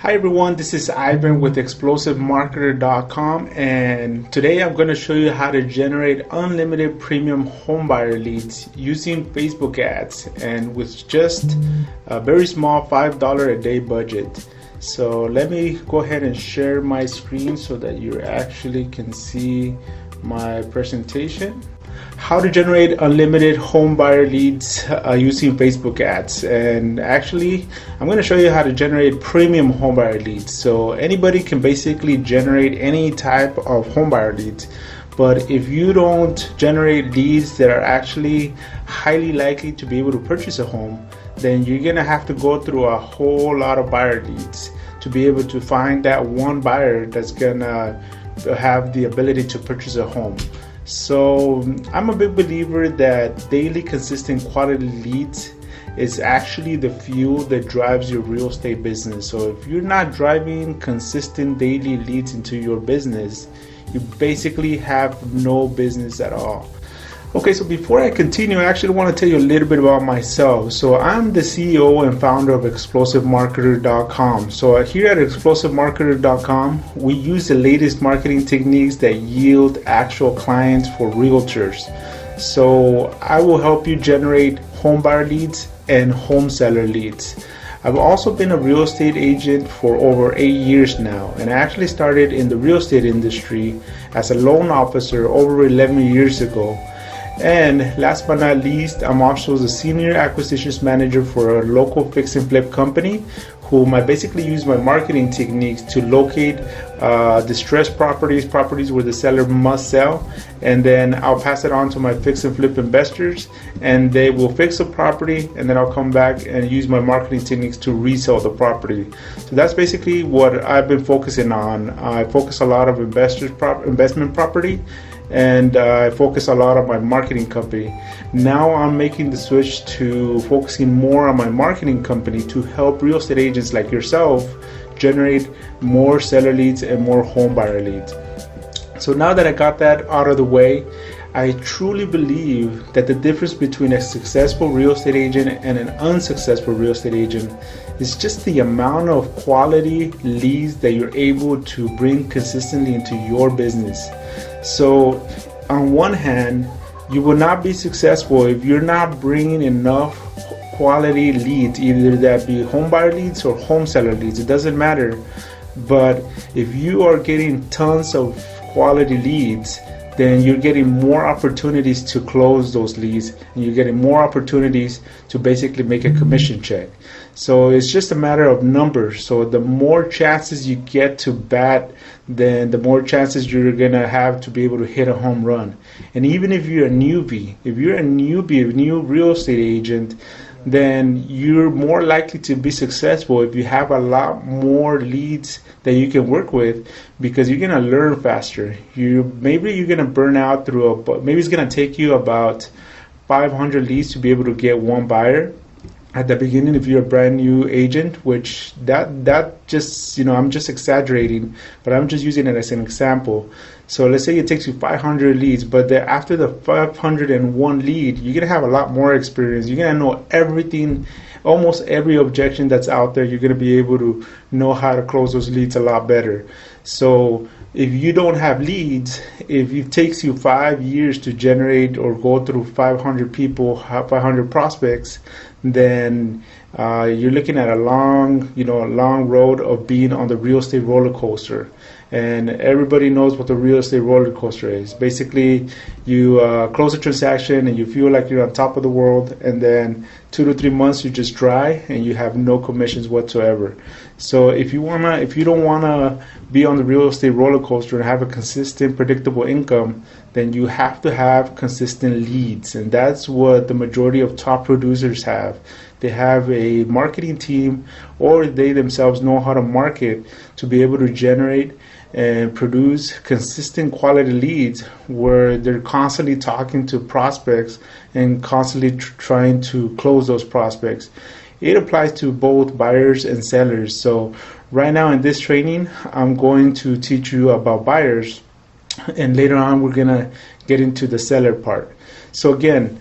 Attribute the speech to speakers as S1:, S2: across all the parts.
S1: Hi everyone, this is Ivan with ExplosiveMarketer.com, and today I'm going to show you how to generate unlimited premium homebuyer leads using Facebook ads and with just a very small $5 a day budget. So let me go ahead and share my screen so that you actually can see my presentation. How to generate unlimited home buyer leads using Facebook ads. And actually I'm going to show you how to generate premium home buyer leads. So anybody can basically generate any type of home buyer leads, but if you don't generate leads that are actually highly likely to be able to purchase a home, then you're going to have to go through a whole lot of buyer leads to be able to find that one buyer that's going to have the ability to purchase a home. So I'm a big believer that daily consistent quality leads is actually the fuel that drives your real estate business. So if you're not driving consistent daily leads into your business, you basically have no business at all. Okay, so before I continue, I actually want to tell you a little bit about myself. So I'm the CEO and founder of ExplosiveMarketer.com. So here at ExplosiveMarketer.com, we use the latest marketing techniques that yield actual clients for realtors. So I will help you generate home buyer leads and home seller leads. I've also been a real estate agent for over 8 years now, and I actually started in the real estate industry as a loan officer over 11 years ago. And last but not least, I'm also the senior acquisitions manager for a local fix and flip company, whom I basically use my marketing techniques to locate distressed properties where the seller must sell, and then I'll pass it on to my fix and flip investors, and they will fix the property, and then I'll come back and use my marketing techniques to resell the property. So that's basically what I've been focusing on. I focus a lot of investment property, and I focus a lot on my marketing company. Now I'm making the switch to focusing more on my marketing company to help real estate agents like yourself generate more seller leads and more home buyer leads. So now that I got that out of the way, I truly believe that the difference between a successful real estate agent and an unsuccessful real estate agent is just the amount of quality leads that you're able to bring consistently into your business. So on one hand, you will not be successful if you're not bringing enough quality leads, either that be home buyer leads or home seller leads, it doesn't matter. But if you are getting tons of quality leads, then you're getting more opportunities to close those leads, and you're getting more opportunities to basically make a commission check. So it's just a matter of numbers. So the more chances you get to bat, then the more chances you're gonna have to be able to hit a home run. And even if you're a new real estate agent, then you're more likely to be successful if you have a lot more leads that you can work with, because you're gonna learn faster. Maybe you're gonna burn out maybe it's gonna take you about 500 leads to be able to get one buyer at the beginning if you're a brand new agent, which that just, I'm just exaggerating, but I'm just using it as an example. So let's say it takes you 500 leads, but after the 501 lead, you're gonna have a lot more experience. You're gonna know everything, almost every objection that's out there. You're gonna be able to know how to close those leads a lot better. So if you don't have leads, if it takes you 5 years to generate or go through 500 people, 500 prospects, then you're looking at a long road of being on the real estate roller coaster. And everybody knows what the real estate roller coaster is. Basically, you close a transaction and you feel like you're on top of the world, and then 2 to 3 months you just dry and you have no commissions whatsoever. So if you don't wanna be on the real estate roller coaster and have a consistent, predictable income, then you have to have consistent leads, and that's what the majority of top producers have. They have a marketing team, or they themselves know how to market to be able to generate and produce consistent quality leads where they're constantly talking to prospects and constantly trying to close those prospects. It applies to both buyers and sellers. So right now in this training, I'm going to teach you about buyers, and later on we're gonna get into the seller part. So again,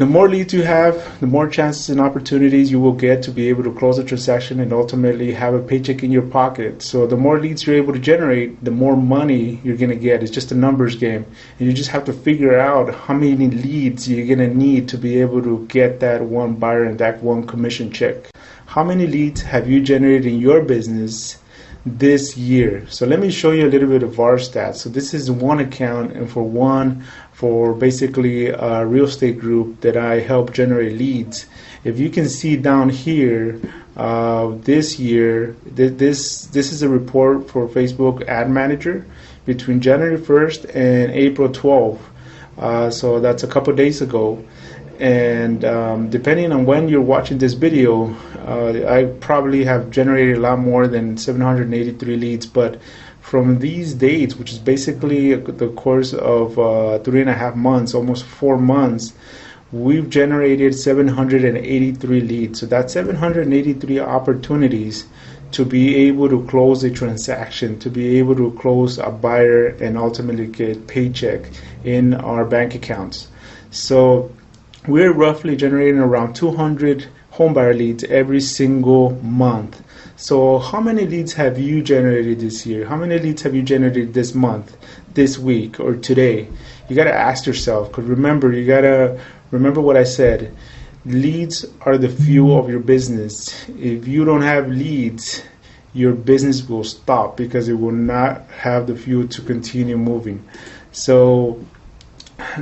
S1: The more leads you have, the more chances and opportunities you will get to be able to close a transaction and ultimately have a paycheck in your pocket. So the more leads you're able to generate, the more money you're going to get. It's just a numbers game. And you just have to figure out how many leads you're going to need to be able to get that one buyer and that one commission check. How many leads have you generated in your business this year? So let me show you a little bit of our stats. So this is one account, and for basically a real estate group that I help generate leads. If you can see down here, this year, this is a report for Facebook Ad Manager between January 1st and April 12th. So that's a couple days ago. And depending on when you're watching this video, I probably have generated a lot more than 783 leads. But from these dates, which is basically the course of 3.5 months, almost 4 months, we've generated 783 leads. So that's 783 opportunities to be able to close a transaction, to be able to close a buyer and ultimately get paycheck in our bank accounts. So we're roughly generating around 200 homebuyer leads every single month. So how many leads have you generated this year? How many leads have you generated this month, this week, or today? You got to ask yourself, because remember, you got to remember what I said. Leads are the fuel of your business. If you don't have leads, your business will stop because it will not have the fuel to continue moving. So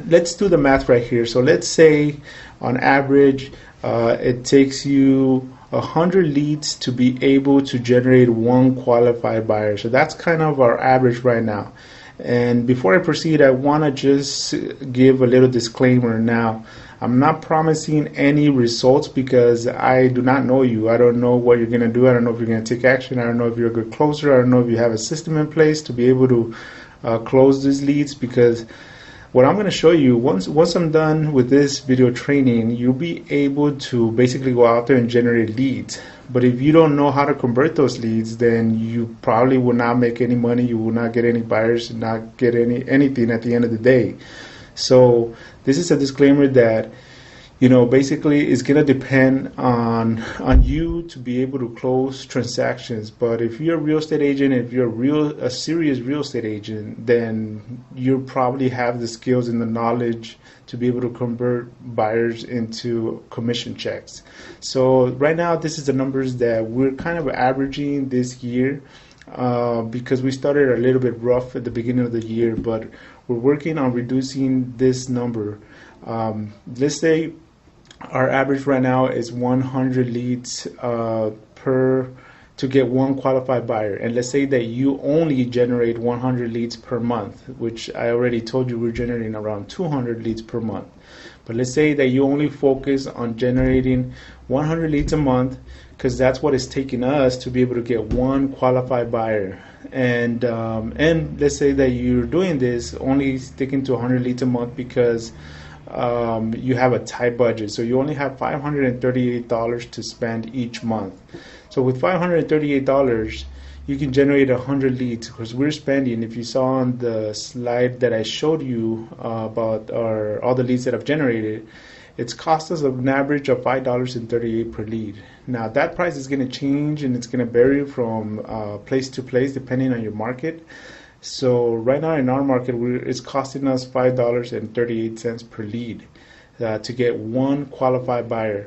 S1: let's do the math right here. So let's say on average it takes you 100 leads to be able to generate one qualified buyer. So that's kind of our average right now. And before I proceed, I want to just give a little disclaimer now. I'm not promising any results because I do not know you. I don't know what you're going to do. I don't know if you're going to take action. I don't know if you're a good closer. I don't know if you have a system in place to be able to close these leads, because what I'm going to show you, once I'm done with this video training, you'll be able to basically go out there and generate leads. But if you don't know how to convert those leads, then you probably will not make any money. You will not get any buyers, not get anything at the end of the day. So this is a disclaimer that, you know, basically it's going to depend on you to be able to close transactions. But if you're a real estate agent, if you're a serious real estate agent, then you probably have the skills and the knowledge to be able to convert buyers into commission checks. So right now, this is the numbers that we're kind of averaging this year, because we started a little bit rough at the beginning of the year, but we're working on reducing this number. Let's say our average right now is 100 leads to get one qualified buyer. And let's say that you only generate 100 leads per month, which I already told you we're generating around 200 leads per month. But let's say that you only focus on generating 100 leads a month, because that's what it's taking us to be able to get one qualified buyer. And let's say that you're doing this only sticking to 100 leads a month because you have a tight budget. So you only have $538 to spend each month. So with $538, you can generate 100 leads, because we're spending, if you saw on the slide that I showed you about all the leads that I've generated, it's cost us an average of $5.38 per lead. Now that price is going to change, and it's going to vary from place to place depending on your market. So right now in our market, it's costing us $5.38 per lead to get one qualified buyer.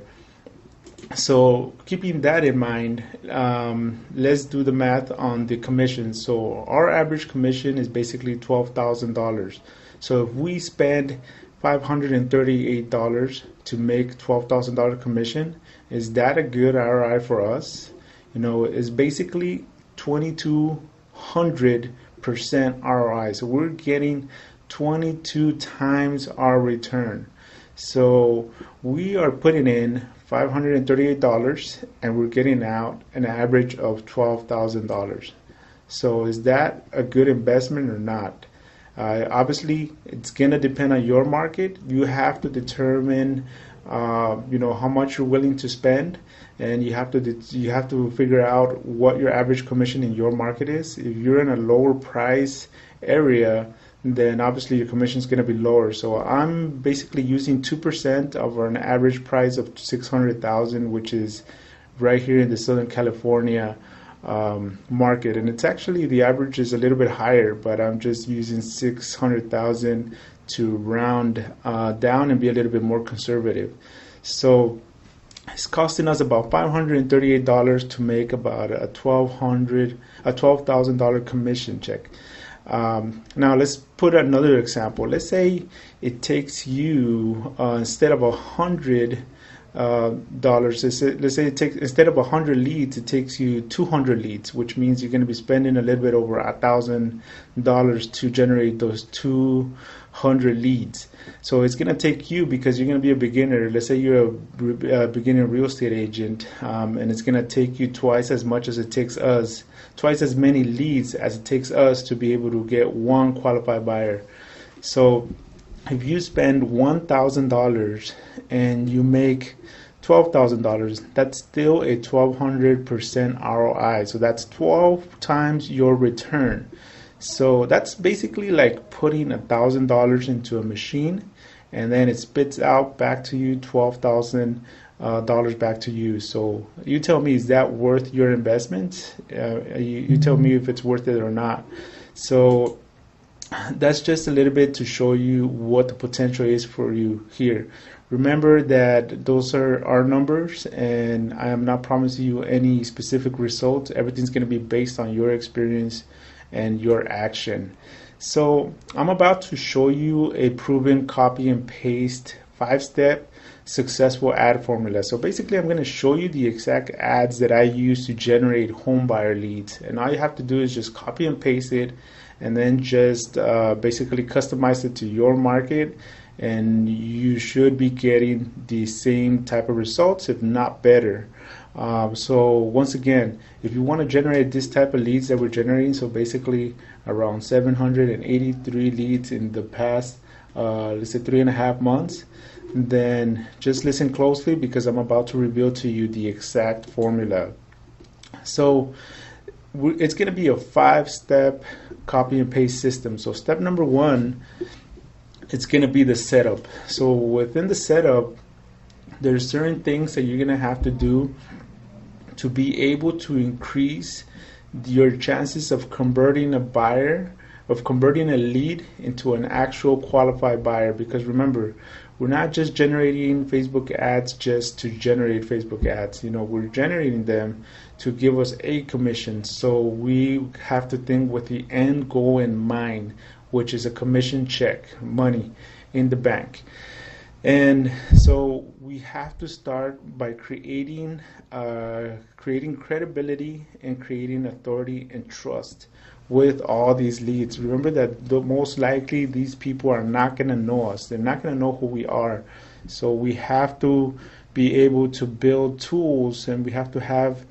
S1: So keeping that in mind, let's do the math on the commission. So our average commission is basically $12,000. So if we spend $538 to make $12,000 commission, is that a good ROI for us? You know, it's basically 2,200% ROI. So we're getting 22 times our return. So we are putting in $538 and we're getting out an average of $12,000. So is that a good investment or not? Obviously, it's gonna depend on your market. You have to determine, how much you're willing to spend, and you have to figure out what your average commission in your market is. If you're in a lower price area, then obviously your commission is going to be lower. So I'm basically using 2% of an average price of 600,000, which is right here in the Southern California market. And it's actually, the average is a little bit higher, but I'm just using 600,000 to round down and be a little bit more conservative. So it's costing us about $538 to make about a $12,000 commission check. Now let's put another example. Let's say it takes you instead of $100 let's say it takes, instead of 100 leads, it takes you 200 leads, which means you're going to be spending a little bit over $1,000 to generate those 200 leads. So it's going to take you, because you're going to be a beginner. Let's say you're a beginner real estate agent, and it's going to take you twice as much as it takes us, twice as many leads as it takes us to be able to get one qualified buyer. So if you spend $1,000 and you make $12,000, that's still a 1,200% ROI. So that's 12 times your return. So that's basically like putting $1,000 into a machine, and then it spits out back to you $12,000 back to you. So you tell me, is that worth your investment? You tell me if it's worth it or not. So that's just a little bit to show you what the potential is for you here. Remember that those are our numbers, and I am not promising you any specific results. Everything's going to be based on your experience and your action. So I'm about to show you a proven copy and paste 5-step successful ad formula. So basically I'm going to show you the exact ads that I use to generate home buyer leads, and all you have to do is just copy and paste it, and then just basically customize it to your market, and you should be getting the same type of results, if not better. So once again, if you want to generate this type of leads that we're generating, so basically around 783 leads in the past let's say 3.5 months, then just listen closely, because I'm about to reveal to you the exact formula. So it's going to be a 5-step copy and paste system. So step number 1, it's going to be the setup. So within the setup, there's certain things that you're going to have to do to be able to increase your chances of converting a buyer, of converting a lead into an actual qualified buyer. Because remember, we're not just generating Facebook ads just to generate Facebook ads. We're generating them to give us a commission. So we have to think with the end goal in mind, which is a commission check, money in the bank. And so we have to start by creating credibility and creating authority and trust with all these leads. Remember that most likely these people are not going to know us. They're not going to know who we are. So we have to be able to build tools, and we have to have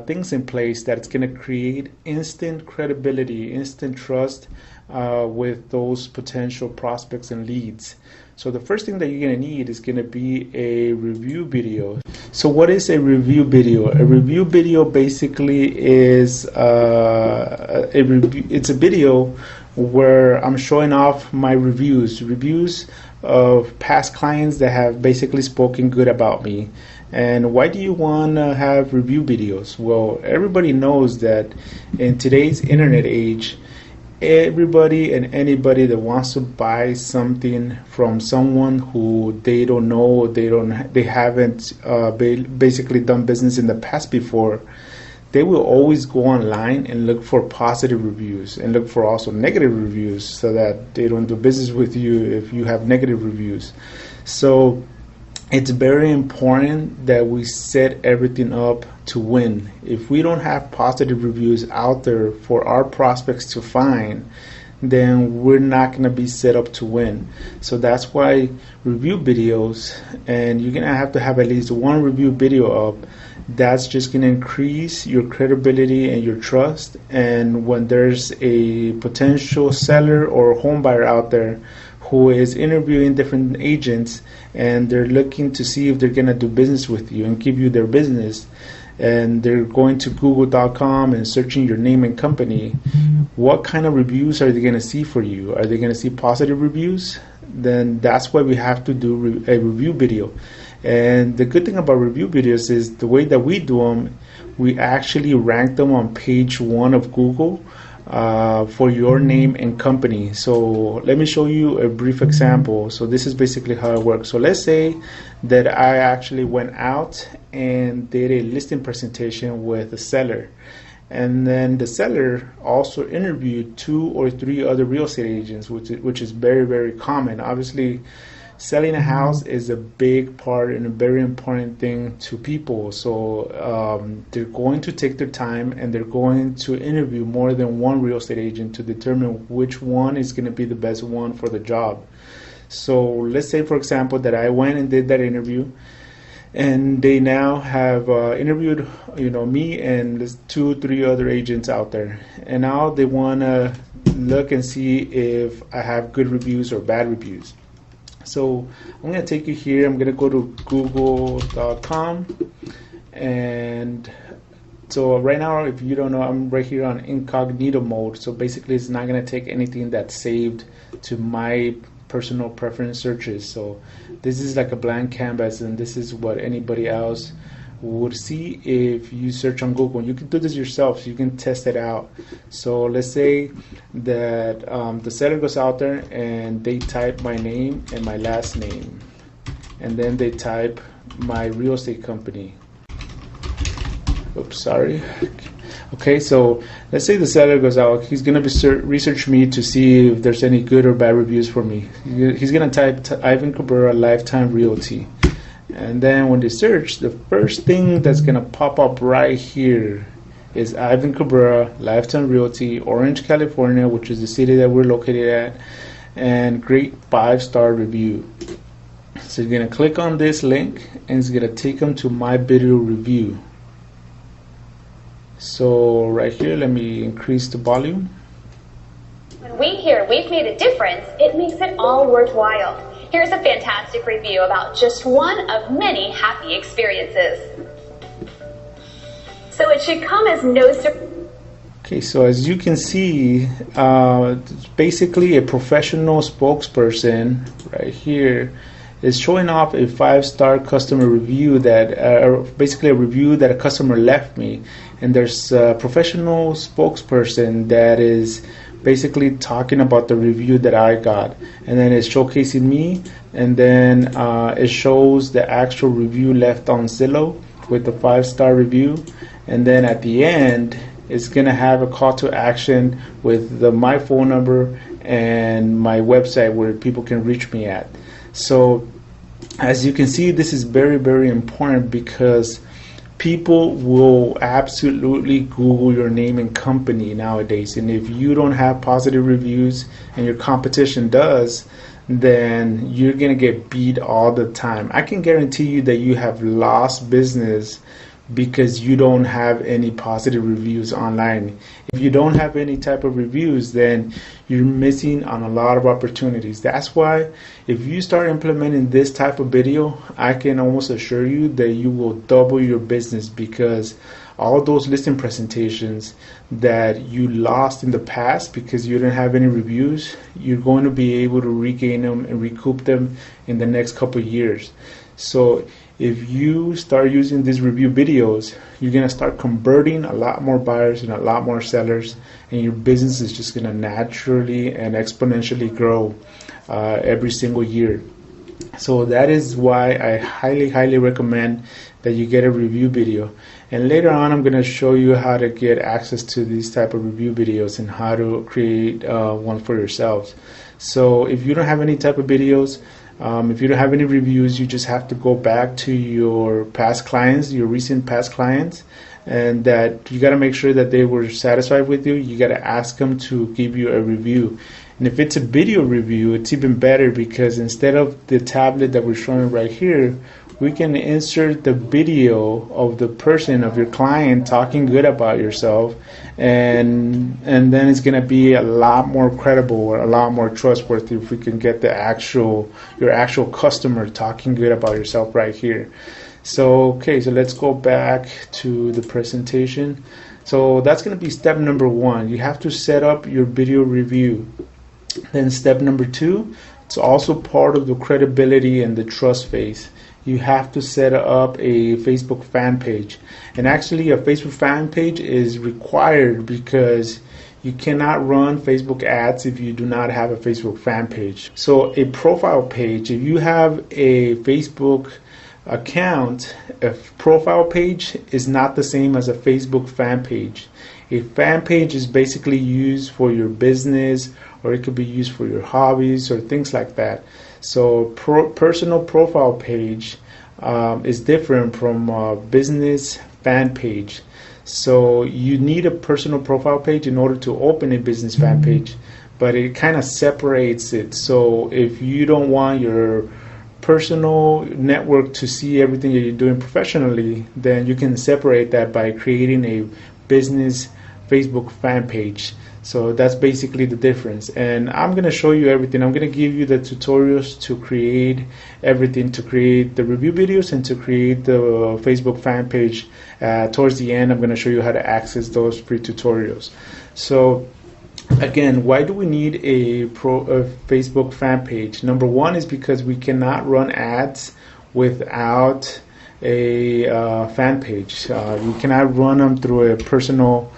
S1: things in place that's going to create instant credibility, instant trust with those potential prospects and leads. So the first thing that you're going to need is going to be a review video. So what is a review video? A review video basically is it's a video where I'm showing off my reviews of past clients that have basically spoken good about me. And why do you want to have review videos? Well, everybody knows that in today's internet age, everybody and anybody that wants to buy something from someone who they don't know, they haven't basically done business in the past before, they will always go online and look for positive reviews and look for also negative reviews, so that they don't do business with you if you have negative reviews. So it's very important that we set everything up to win. If we don't have positive reviews out there for our prospects to find, then we're not going to be set up to win. So that's why review videos, and you're going to have at least one review video up. That's just going to increase your credibility and your trust. And when there's a potential seller or home buyer out there who is interviewing different agents, and they're looking to see if they're going to do business with you and give you their business, and they're going to google.com and searching your name and company, what kind of reviews are they going to see for you? Are they going to see positive reviews? Then that's why we have to do a review video. And the good thing about review videos is the way that we do them, we actually rank them on page 1 of Google for your name and company. So let me show you a brief example. So this is basically how it works. So let's say that I actually went out and did a listing presentation with a seller, and then the seller also interviewed 2 or 3 other real estate agents, which is very, very common. Obviously, selling a house is a big part and a very important thing to people. So they're going to take their time and they're going to interview more than one real estate agent to determine which one is going to be the best one for the job. So let's say, for example, that I went and did that interview, and they now have interviewed, me and there's 2 or 3 other agents out there, and now they want to look and see if I have good reviews or bad reviews. So I'm going to take you here. I'm going to go to google.com, and so right now, if you don't know, I'm right here on incognito mode. So basically, it's not going to take anything that's saved to my personal preference searches. So this is like a blank canvas, and this is what anybody else would see if you search on Google. You can do this yourself, so you can test it out. So let's say that the seller goes out there and they type my name and my last name, and then they type my real estate company. Oops, sorry. Okay, so let's say the seller goes out. He's going to research me to see if there's any good or bad reviews for me. He's going to type Ivan Cabrera Lifetime Realty. And then when they search, the first thing that's going to pop up right here is Ivan Cabrera Lifetime Realty, Orange, California, which is the city that we're located at, and great 5-star review. So you're going to click on this link, and it's going to take them to my video review. So right here, let me increase the volume.
S2: When we hear we've made a difference, it makes it all worthwhile. Here's a fantastic review about just one of many happy experiences. So it should come as no surprise.
S1: Okay, so as you can see, it's basically a professional spokesperson right here is showing off a 5-star customer review that, basically a review that a customer left me. And there's a professional spokesperson that is basically talking about the review that I got, and then it's showcasing me, and then it shows the actual review left on Zillow with the 5-star review, and then at the end it's gonna have a call to action with my phone number and my website where people can reach me at. So as you can see, this is very, very important because people will absolutely Google your name and company nowadays, and if you don't have positive reviews and your competition does, then you're gonna get beat all the time. I can guarantee you that you have lost business because you don't have any positive reviews online. If you don't have any type of reviews, then you're missing on a lot of opportunities. That's why if you start implementing this type of video, I can almost assure you that you will double your business, because all those listing presentations that you lost in the past because you didn't have any reviews, you're going to be able to regain them and recoup them in the next couple of years. So if you start using these review videos, you're going to start converting a lot more buyers and a lot more sellers, and your business is just going to naturally and exponentially grow every single year. So that is why I highly, highly recommend that you get a review video. And later on, I'm going to show you how to get access to these type of review videos and how to create one for yourselves. So if you don't have any type of videos, if you don't have any reviews, you just have to go back to your past clients, your recent past clients, and that you got to make sure that they were satisfied with you. You got to ask them to give you a review. And if it's a video review, it's even better, because instead of the tablet that we're showing right here, we can insert the video of the person, of your client, talking good about yourself, and then it's going to be a lot more credible or a lot more trustworthy if we can get your actual customer talking good about yourself right here. So okay, so let's go back to the presentation. So that's going to be step number 1. You have to set up your video review. Then step number 2, it's also part of the credibility and the trust phase. You have to set up a Facebook fan page. And actually a Facebook fan page is required because you cannot run Facebook ads if you do not have a Facebook fan page. So a profile page, if you have a Facebook account, a profile page is not the same as a Facebook fan page. A fan page is basically used for your business, or it could be used for your hobbies or things like that. So personal profile page is different from a business fan page. So you need a personal profile page in order to open a business fan page, but it kind of separates it. So if you don't want your personal network to see everything that you're doing professionally, then you can separate that by creating a business Facebook fan page. So that's basically the difference, and I'm going to show you everything. I'm going to give you the tutorials to create everything, to create the review videos and to create the Facebook fan page. Towards the end, I'm going to show you how to access those free tutorials. So again, why do we need a Facebook fan page? Number 1 is because we cannot run ads without a fan page. We cannot run them through a personal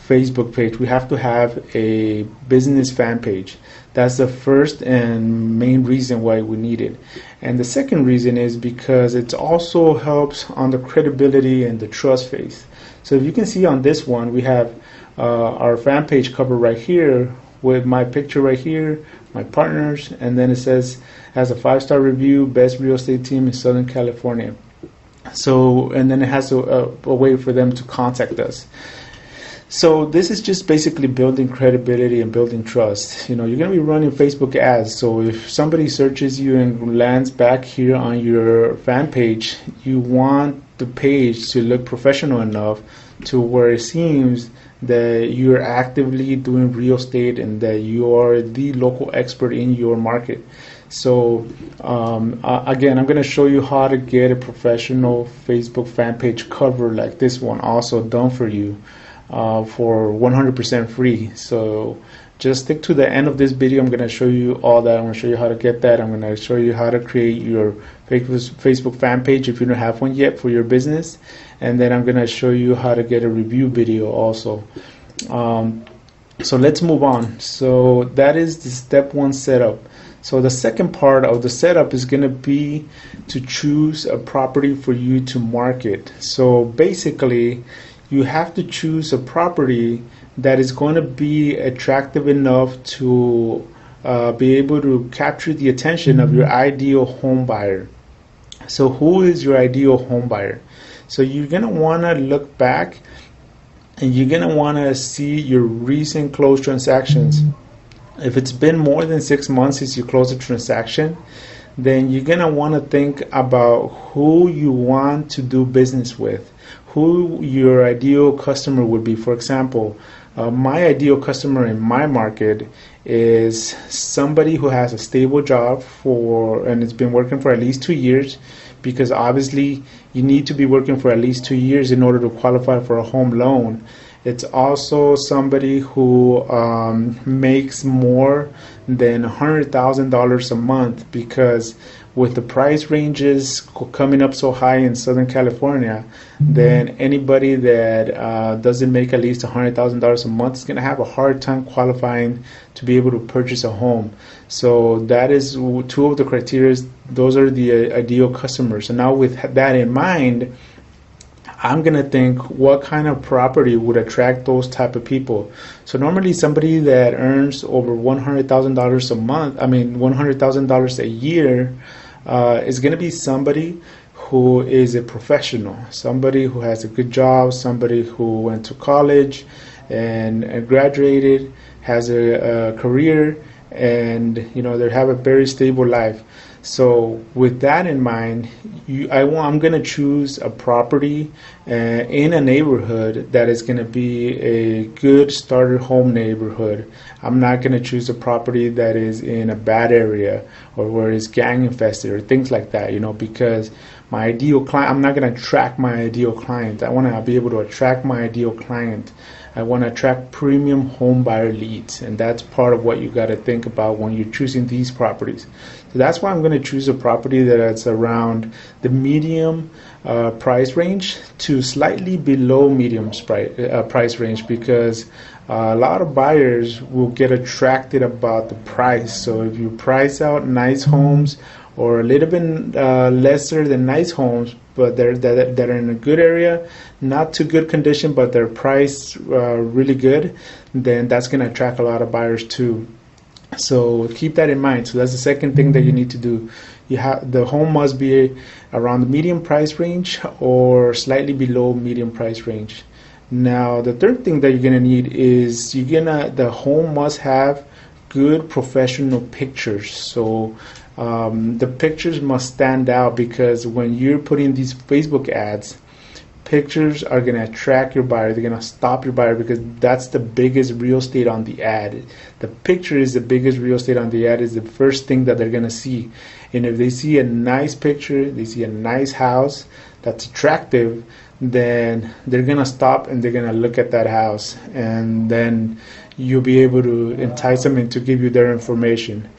S1: Facebook page. We have to have a business fan page. That's the first and main reason why we need it. And the second reason is because it also helps on the credibility and the trust phase. So if you can see on this one, we have our fan page cover right here with my picture right here, my partners, and then it says has a 5-star review, best real estate team in Southern California. So, and then it has a way for them to contact us. So this is just basically building credibility and building trust. You know, you're going to be running Facebook ads. So if somebody searches you and lands back here on your fan page, you want the page to look professional enough to where it seems that you're actively doing real estate and that you are the local expert in your market. So again, I'm going to show you how to get a professional Facebook fan page cover like this one also done for you for 100% free. So just stick to the end of this video. I'm going to show you all that. I'm going to show you how to get that. I'm going to show you how to create your Facebook fan page if you don't have one yet for your business. And then I'm going to show you how to get a review video also. So let's move on. So that is the step 1 setup. So the second part of the setup is going to be to choose a property for you to market. So basically, you have to choose a property that is going to be attractive enough to be able to capture the attention of your ideal home buyer. So who is your ideal home buyer? So you're going to want to look back and you're going to want to see your recent closed transactions. If it's been more than 6 months since you closed a transaction, then you're going to want to think about who you want to do business with, who your ideal customer would be. For example, my ideal customer in my market is somebody who has a stable job and it's been working for at least 2 years, because obviously you need to be working for at least 2 years in order to qualify for a home loan. It's also somebody who makes more than $100,000 a month, because with the price ranges coming up so high in Southern California, then anybody that doesn't make at least $100,000 a month is going to have a hard time qualifying to be able to purchase a home. So that is 2 of the criteria. Those are the ideal customers. And now with that in mind, I'm going to think what kind of property would attract those type of people. So normally somebody that earns over $100,000 a month, $100,000 a year, is going to be somebody who is a professional, somebody who has a good job, somebody who went to college and graduated, has a career, and they have a very stable life. So with that in mind, I'm going to choose a property in a neighborhood that is going to be a good starter home neighborhood. I'm not going to choose a property that is in a bad area or where it's gang infested or things like that, because my ideal client, I'm not going to attract my ideal client. I want to be able to attract my ideal client. I want to attract premium home buyer leads, and that's part of what you got to think about when you're choosing these properties. So that's why I'm going to choose a property that's around the medium price range to slightly below medium price range, because a lot of buyers will get attracted about the price. So if you price out nice homes or a little bit lesser than nice homes, but that are in a good area, not too good condition, but they're priced really good, then that's going to attract a lot of buyers too. So keep that in mind. So that's the second thing that you need to do. The home must be around the medium price range or slightly below medium price range. Now the third thing that you're going to need is the home must have good professional pictures. So the pictures must stand out, because when you're putting these Facebook ads, pictures are going to attract your buyer. They're going to stop your buyer, because that's the biggest real estate on the ad. The picture is the biggest real estate on the ad, is the first thing that they're going to see. And if they see a nice picture, they see a nice house that's attractive, then they're going to stop and they're going to look at that house, and then you'll be able to entice them into give you their information.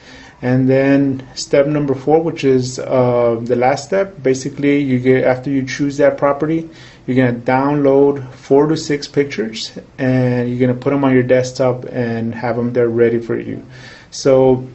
S1: And then step number 4, which is the last step, basically after you choose that property, you're going to download 4 to 6 pictures, and you're going to put them on your desktop and have them there ready for you. So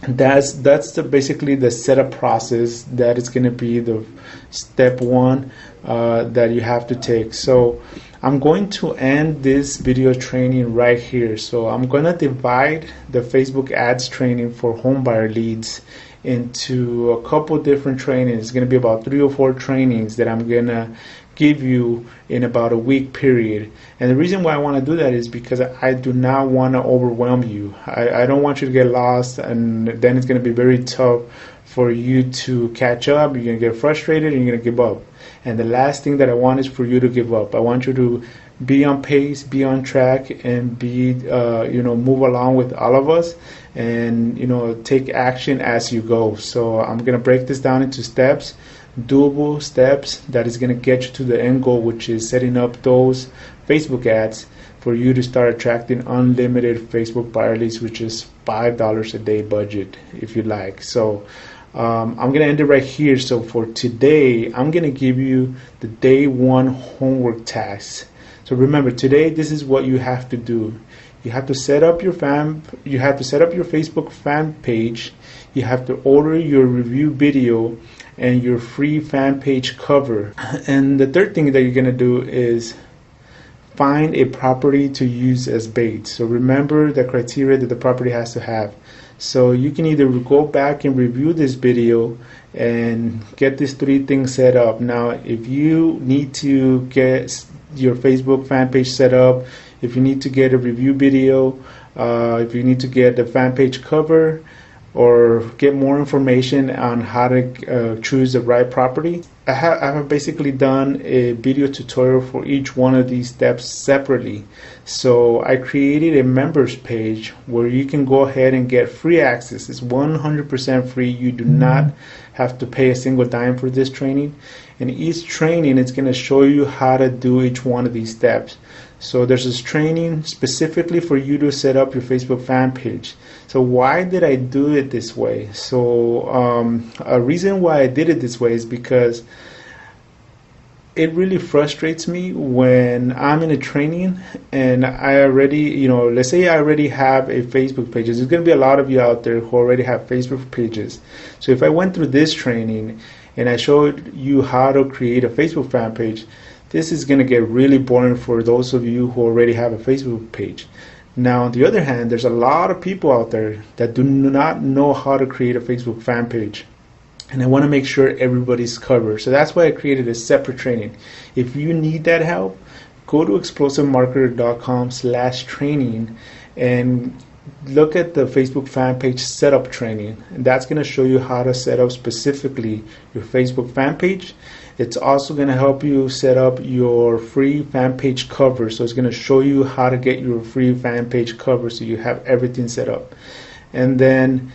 S1: that's basically the setup process. That is going to be the step 1 that you have to take. So I'm going to end this video training right here. So I'm going to divide the Facebook ads training for home buyer leads into a couple different trainings. It's going to be about 3 or 4 trainings that I'm going to give you in about a week period. And the reason why I want to do that is because I do not want to overwhelm you. I don't want you to get lost, and then it's going to be very tough for you to catch up. You're going to get frustrated and you're going to give up. And the last thing that I want is for you to give up. I want you to be on pace, be on track, and be move along with all of us, and take action as you go. So I'm going to break this down into steps, doable steps that is going to get you to the end goal, which is setting up those Facebook ads for you to start attracting unlimited Facebook buyer leads, which is $5 a day budget if you like. So I'm going to end it right here. So for today, I'm going to give you the day 1 homework tasks. So remember, today this is what you have to do. You have to set up your Facebook fan page. You have to order your review video and your free fan page cover. And the third thing that you're going to do is find a property to use as bait. So remember the criteria that the property has to have. So you can either go back and review this video and get these 3 things set up. Now, if you need to get your Facebook fan page set up, if you need to get a review video, if you need to get the fan page cover, or get more information on how to choose the right property, I have basically done a video tutorial for each one of these steps separately. So I created a members page where you can go ahead and get free access. It's 100% free. You do not have to pay a single dime for this training. And each training is going to show you how to do each one of these steps. So there's this training specifically for you to set up your Facebook fan page. So why did I do it this way? So a reason why I did it this way is because it really frustrates me when I'm in a training and I already, let's say I already have a Facebook page. There's going to be a lot of you out there who already have Facebook pages. So if I went through this training and I showed you how to create a Facebook fan page, this is going to get really boring for those of you who already have a Facebook page. Now, on the other hand, there's a lot of people out there that do not know how to create a Facebook fan page. And I want to make sure everybody's covered. So that's why I created a separate training. If you need that help, go to ExplosiveMarketer.com/training and look at the Facebook fan page setup training, and that's going to show you how to set up specifically your Facebook fan page. It's also going to help you set up your free fan page cover. So it's going to show you how to get your free fan page cover so you have everything set up. And then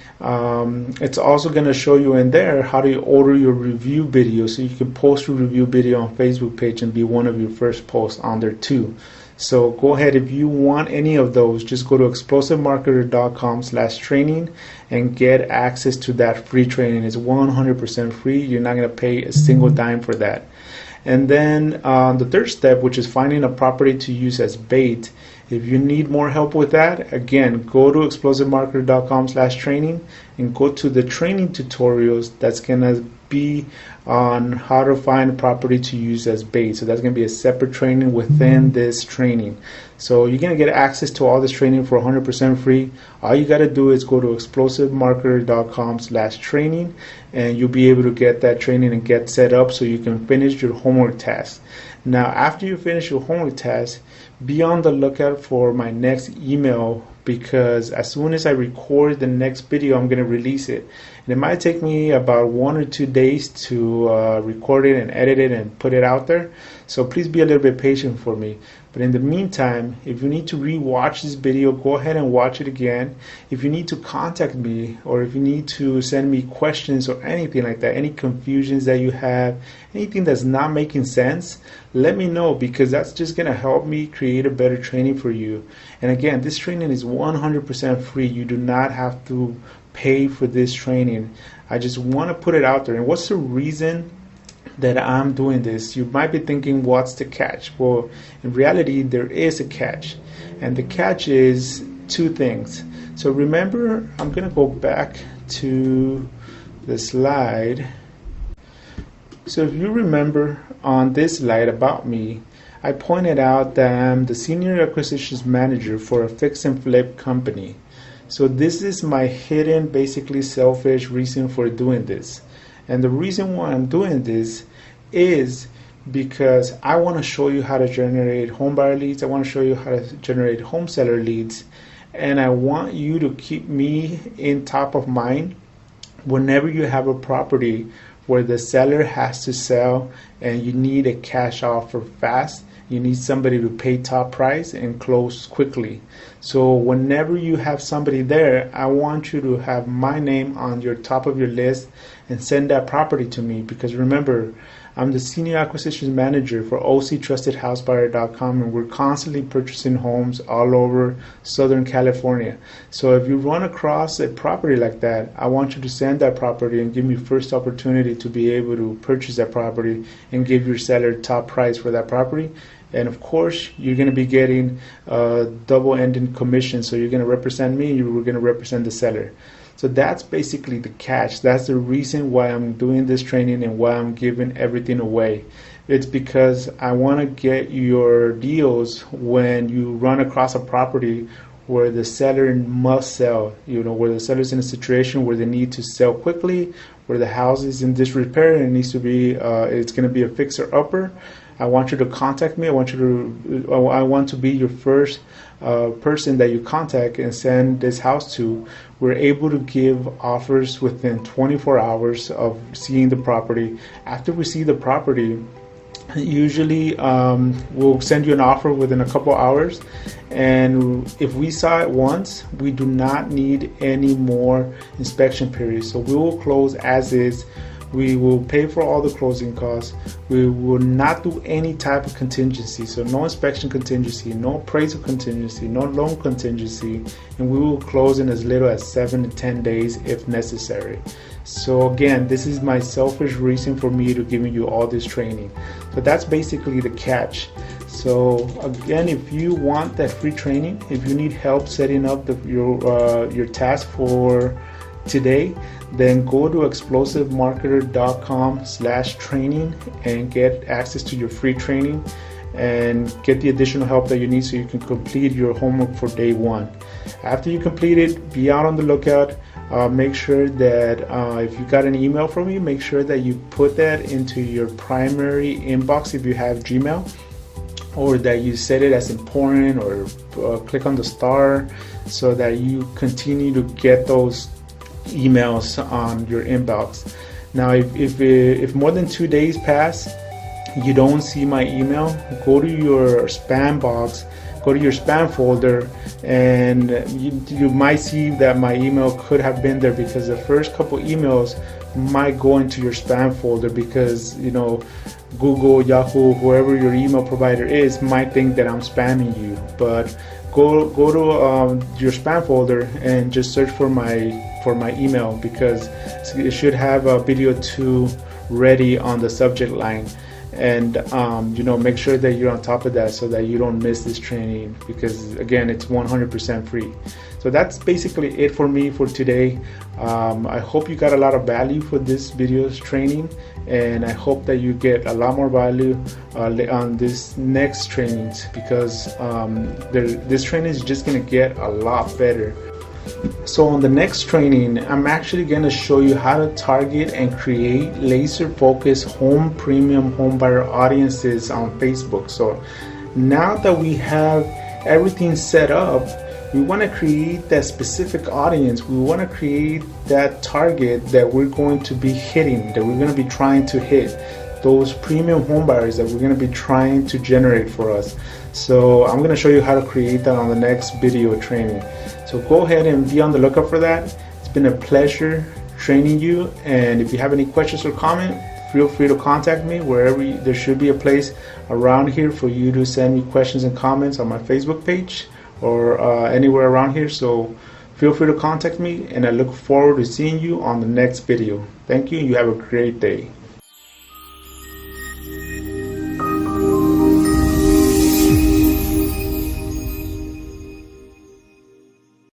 S1: it's also going to show you in there how to order your review video, so you can post your review video on Facebook page and be one of your first posts on there too. So go ahead, if you want any of those, just go to ExplosiveMarketer.com/training and get access to that free training. It's 100% free. You're not going to pay a single dime for that. And then the third step, which is finding a property to use as bait. If you need more help with that, again, go to ExplosiveMarketer.com/training and go to the training tutorials. That's going to be on how to find a property to use as bait. So that's going to be a separate training within this training. So you're going to get access to all this training for 100% free. All you got to do is go to ExplosiveMarketer.com/training and you'll be able to get that training and get set up so you can finish your homework task. Now, after you finish your homework task, be on the lookout for my next email, because as soon as I record the next video, I'm going to release it. And it might take me about 1 or 2 days to record it and edit it and put it out there. So please be a little bit patient for me. But in the meantime, if you need to re-watch this video, go ahead and watch it again. If you need to contact me, or if you need to send me questions or anything like that, any confusions that you have, anything that's not making sense, let me know, because that's just going to help me create a better training for you. And again, this training is 100% free. You do not have to pay for this training. I just want to put it out there. And what's the reason that I'm doing this? You might be thinking, what's the catch? Well, in reality, there is a catch, and the catch is two things. So remember, I'm gonna go back to the slide. So if you remember on this slide about me, I pointed out that I'm the Senior Acquisitions Manager for a fix and flip company. So this is my hidden, basically selfish reason for doing this. And the reason why I'm doing this is because I want to show you how to generate home buyer leads. I want to show you how to generate home seller leads. And I want you to keep me in top of mind whenever you have a property where the seller has to sell and you need a cash offer fast. You need somebody to pay top price and close quickly. So whenever you have somebody there, I want you to have my name on your top of your list and send that property to me, because remember, I'm the Senior Acquisitions Manager for ExplosiveMarketer.com, and we're constantly purchasing homes all over Southern California. So if you run across a property like that, I want you to send that property and give me first opportunity to be able to purchase that property and give your seller top price for that property. And of course, you're going to be getting double-ended commission. So you're going to represent me, and you're going to represent the seller. So that's basically the catch. That's the reason why I'm doing this training and why I'm giving everything away. It's because I want to get your deals when you run across a property where the seller must sell, where the seller's in a situation where they need to sell quickly, where the house is in disrepair and it needs to be, it's going to be a fixer-upper. I want you to contact me. I want to be your first person that you contact and send this house to. We're able to give offers within 24 hours of seeing the property. After we see the property, usually we'll send you an offer within a couple hours, and if we saw it once, we do not need any more inspection periods. So we will close as is. We will pay for all the closing costs. We will not do any type of contingency. So no inspection contingency, no appraisal contingency, no loan contingency, and we will close in as little as 7 to 10 days if necessary. So again, this is my selfish reason for me to giving you all this training. So that's basically the catch. So again, if you want that free training, if you need help setting up your task for today, then go to ExplosiveMarketer.com/training and get access to your free training and get the additional help that you need so you can complete your homework for day one. After you complete it, be out on the lookout. Make sure that if you got an email from me, make sure that you put that into your primary inbox if you have Gmail. or that you set it as important, or click on the star so that you continue to get those emails on your inbox. Now if more than 2 days pass, you don't see my email, go to your spam box, go to your spam folder, and you might see that my email could have been there, because the first couple emails might go into your spam folder, because Google, Yahoo, whoever your email provider is might think that I'm spamming you. But go to your spam folder and just search for my email, because it should have a video 2 ready on the subject line. And make sure that you're on top of that so that you don't miss this training, because again, it's 100% free. So that's basically it for me for today. I hope you got a lot of value for this video's training, and I hope that you get a lot more value on this next trainings, because this training is just going to get a lot better. So on the next training, I'm actually going to show you how to target and create laser focused home premium homebuyer audiences on Facebook. So now that we have everything set up, we want to create that specific audience. We want to create that target that we're going to be hitting, that we're going to be trying to hit, those premium home buyers that we're going to be trying to generate for us. So I'm going to show you how to create that on the next video training. So go ahead and be on the lookout for that. It's been a pleasure training you, and if you have any questions or comments, feel free to contact me wherever there should be a place around here for you to send me questions and comments on my Facebook page or anywhere around here. So feel free to contact me, and I look forward to seeing you on the next video. Thank you, and you have a great day.